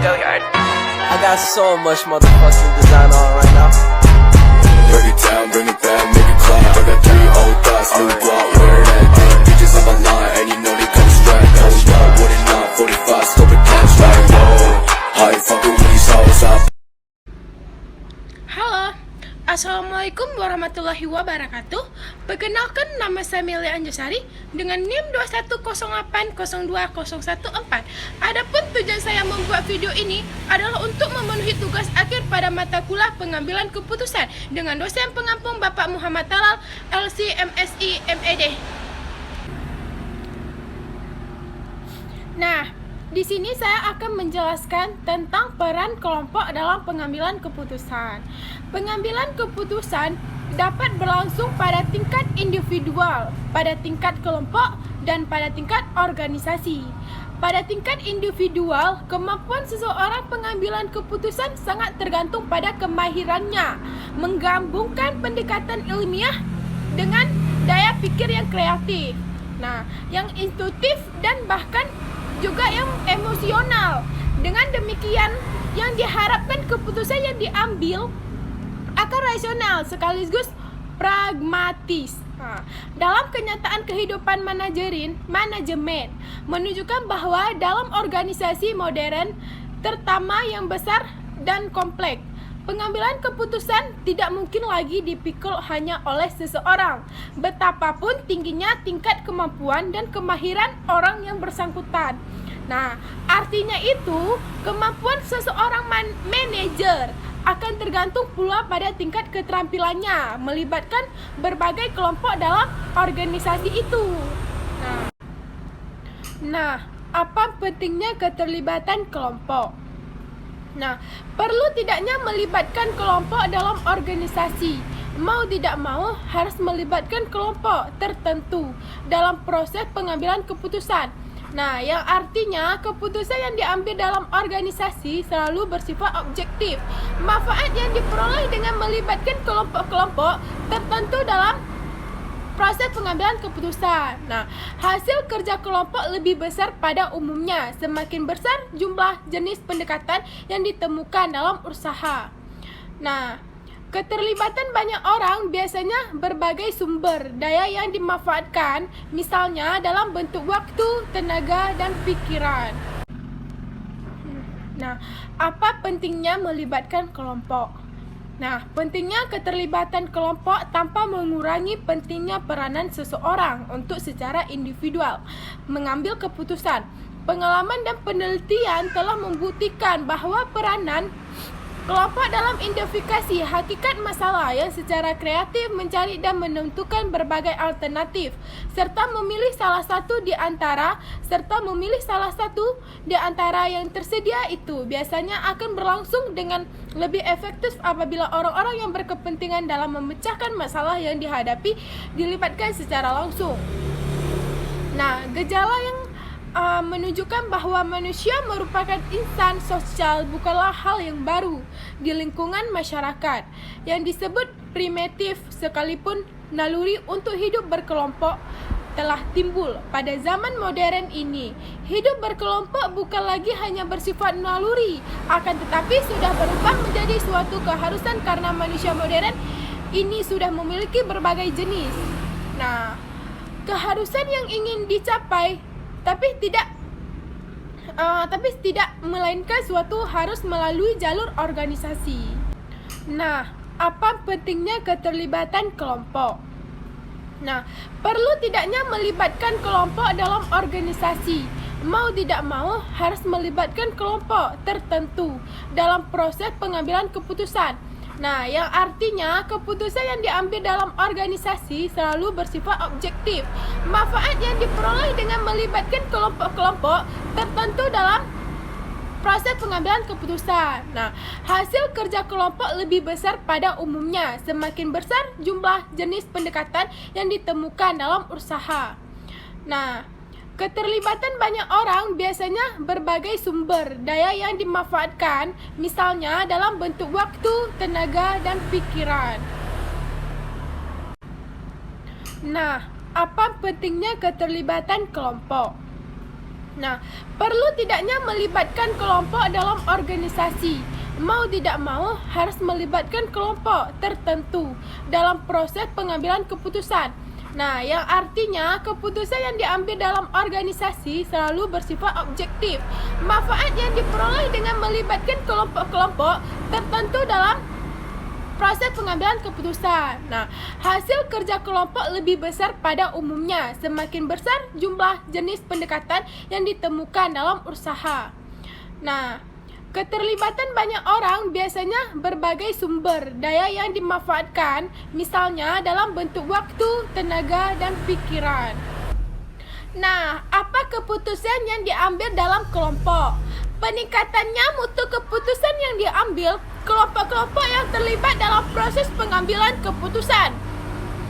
Gilliard. I got so much motherfucking design on right now. Break it down, bring it back, make it clap. I got 3 old thoughts, new block, where that thing. Bitches on my line, and you know they come strapped. Hold up, what it not, 45, scope it cash like, whoa. How you fucking with these hoes up? Halo, Assalamualaikum warahmatullahi wabarakatuh. Perkenalkan, nama saya Melia Anjasari dengan NIM 210802014. Adapun tujuan saya membuat video ini adalah untuk memenuhi tugas akhir pada mata kuliah pengambilan keputusan dengan dosen pengampung Bapak Muhammad Talal, LC, MSI, MED. Nah, di sini saya akan menjelaskan tentang peran kelompok dalam pengambilan keputusan. Pengambilan keputusan dapat berlangsung pada tingkat individual, pada tingkat kelompok, dan pada tingkat organisasi. Pada tingkat individual, kemampuan seseorang pengambilan keputusan sangat tergantung pada kemahirannya menggabungkan pendekatan ilmiah dengan daya pikir yang kreatif. Nah, yang intuitif dan bahkan juga yang emosional. Dengan demikian, yang diharapkan keputusan yang diambil akan rasional sekaligus pragmatis. Dalam kenyataan kehidupan manajemen menunjukkan bahwa dalam organisasi modern, terutama yang besar dan kompleks, pengambilan keputusan tidak mungkin lagi dipikul hanya oleh seseorang, betapapun tingginya tingkat kemampuan dan kemahiran orang yang bersangkutan. Nah, artinya itu kemampuan seseorang manajer akan tergantung pula pada tingkat keterampilannya melibatkan berbagai kelompok dalam organisasi itu. Nah, apa pentingnya keterlibatan kelompok? Nah, perlu tidaknya melibatkan kelompok dalam organisasi. Mau tidak mau harus melibatkan kelompok tertentu dalam proses pengambilan keputusan. Nah, yang artinya keputusan yang diambil dalam organisasi selalu bersifat objektif. Manfaat yang diperoleh dengan melibatkan kelompok-kelompok tertentu dalam proses pengambilan keputusan. Nah, hasil kerja kelompok lebih besar pada umumnya semakin besar jumlah jenis pendekatan yang ditemukan dalam usaha. Nah, keterlibatan banyak orang biasanya berbagai sumber daya yang dimanfaatkan, misalnya dalam bentuk waktu, tenaga, dan pikiran. Nah, apa pentingnya melibatkan kelompok? Nah, pentingnya keterlibatan kelompok tanpa mengurangi pentingnya peranan seseorang untuk secara individual mengambil keputusan. Pengalaman dan penelitian telah membuktikan bahwa peranan kelompok dalam identifikasi hakikat masalah yang secara kreatif mencari dan menentukan berbagai alternatif serta memilih salah satu di antara yang tersedia itu biasanya akan berlangsung dengan lebih efektif apabila orang-orang yang berkepentingan dalam memecahkan masalah yang dihadapi dilibatkan secara langsung. Nah, gejala yang menunjukkan bahwa manusia merupakan insan sosial bukanlah hal yang baru di lingkungan masyarakat. Yang disebut primitif sekalipun naluri untuk hidup berkelompok telah timbul pada zaman modern ini. Hidup berkelompok bukan lagi hanya bersifat naluri, akan tetapi sudah berubah menjadi suatu keharusan karena manusia modern ini sudah memiliki berbagai jenis. Nah, keharusan yang ingin dicapai tapi tidak melainkan suatu harus melalui jalur organisasi. Nah, apa pentingnya keterlibatan kelompok? Nah, perlu tidaknya melibatkan kelompok dalam organisasi. Mau tidak mau harus melibatkan kelompok tertentu dalam proses pengambilan keputusan. Nah, yang artinya keputusan yang diambil dalam organisasi selalu bersifat objektif. Manfaat yang diperoleh dengan melibatkan kelompok-kelompok tertentu dalam proses pengambilan keputusan. Nah, hasil kerja kelompok lebih besar pada umumnya semakin besar jumlah jenis pendekatan yang ditemukan dalam usaha. Nah, keterlibatan banyak orang biasanya berbagai sumber daya yang dimanfaatkan, misalnya dalam bentuk waktu, tenaga, dan pikiran. Nah, apa pentingnya keterlibatan kelompok? Nah, perlu tidaknya melibatkan kelompok dalam organisasi. Mau tidak mau harus melibatkan kelompok tertentu dalam proses pengambilan keputusan. Nah, yang artinya keputusan yang diambil dalam organisasi selalu bersifat objektif. Manfaat yang diperoleh dengan melibatkan kelompok-kelompok tertentu dalam proses pengambilan keputusan. Nah, hasil kerja kelompok lebih besar pada umumnya semakin besar jumlah jenis pendekatan yang ditemukan dalam usaha. Nah, keterlibatan banyak orang biasanya berbagai sumber daya yang dimanfaatkan, misalnya dalam bentuk waktu, tenaga, dan pikiran. Nah, apa keputusan yang diambil dalam kelompok? Peningkatannya mutu keputusan yang diambil kelompok-kelompok yang terlibat dalam proses pengambilan keputusan.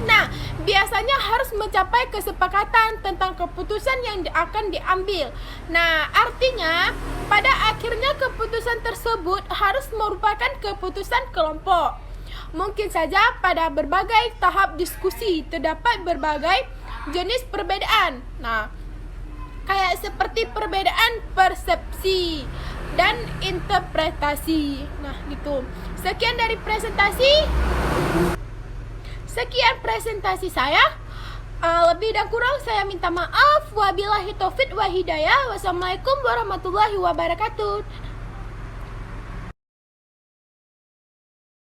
Nah, biasanya harus mencapai kesepakatan tentang keputusan yang akan diambil. Nah, artinya pada akhirnya keputusan tersebut harus merupakan keputusan kelompok. Mungkin saja pada berbagai tahap diskusi terdapat berbagai jenis perbedaan. Nah, kayak seperti perbedaan persepsi dan interpretasi. Nah, gitu. Sekian presentasi saya. Lebih dan kurang saya minta maaf. Wabillahi taufik wa hidayah. Wassalamualaikum warahmatullahi wabarakatuh.